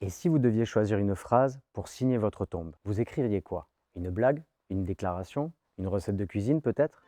Et si vous deviez choisir une phrase pour signer votre tombe, vous écririez quoi? Une blague? Une déclaration? Une recette de cuisine peut-être?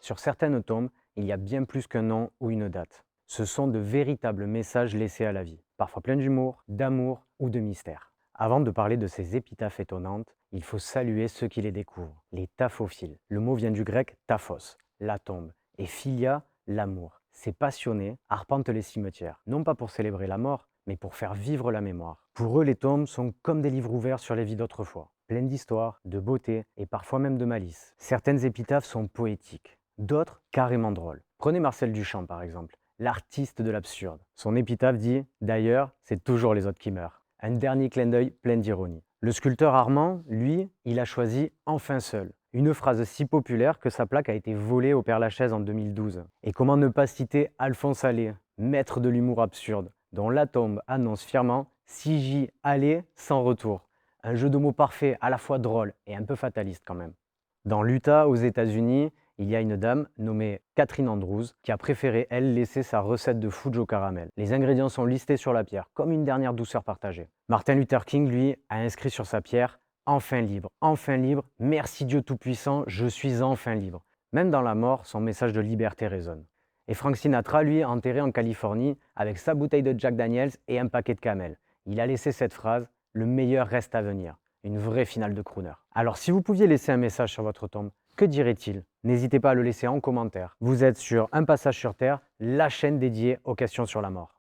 Sur certaines tombes, il y a bien plus qu'un nom ou une date. Ce sont de véritables messages laissés à la vie, parfois pleins d'humour, d'amour ou de mystère. Avant de parler de ces épitaphes étonnantes, il faut saluer ceux qui les découvrent, les taphophiles. Le mot vient du grec taphos, la tombe, et philia, l'amour. Ces passionnés arpentent les cimetières, non pas pour célébrer la mort, mais pour faire vivre la mémoire. Pour eux, les tombes sont comme des livres ouverts sur les vies d'autrefois, pleines d'histoire, de beauté et parfois même de malice. Certaines épitaphes sont poétiques, d'autres carrément drôles. Prenez Marcel Duchamp par exemple, l'artiste de l'absurde. Son épitaphe dit « D'ailleurs, c'est toujours les autres qui meurent ». Un dernier clin d'œil plein d'ironie. Le sculpteur Armand, lui, il a choisi « Enfin seul ». Une phrase si populaire que sa plaque a été volée au Père-Lachaise en 2012. Et comment ne pas citer Alphonse Allais, maître de l'humour absurde, dont la tombe annonce fièrement « Si j'y allais, sans retour ». Un jeu de mots parfait, à la fois drôle et un peu fataliste quand même. Dans l'Utah, aux États-Unis, il y a une dame nommée Catherine Andrews qui a préféré, elle, laisser sa recette de fudge au caramel. Les ingrédients sont listés sur la pierre, comme une dernière douceur partagée. Martin Luther King, lui, a inscrit sur sa pierre « enfin libre, merci Dieu Tout-Puissant, je suis enfin libre ». Même dans la mort, son message de liberté résonne. Et Frank Sinatra, lui, enterré en Californie avec sa bouteille de Jack Daniels et un paquet de camel. Il a laissé cette phrase « Le meilleur reste à venir ». Une vraie finale de crooner. Alors si vous pouviez laisser un message sur votre tombe, que dirait-il? N'hésitez pas à le laisser en commentaire. Vous êtes sur Un Passage sur Terre, la chaîne dédiée aux questions sur la mort.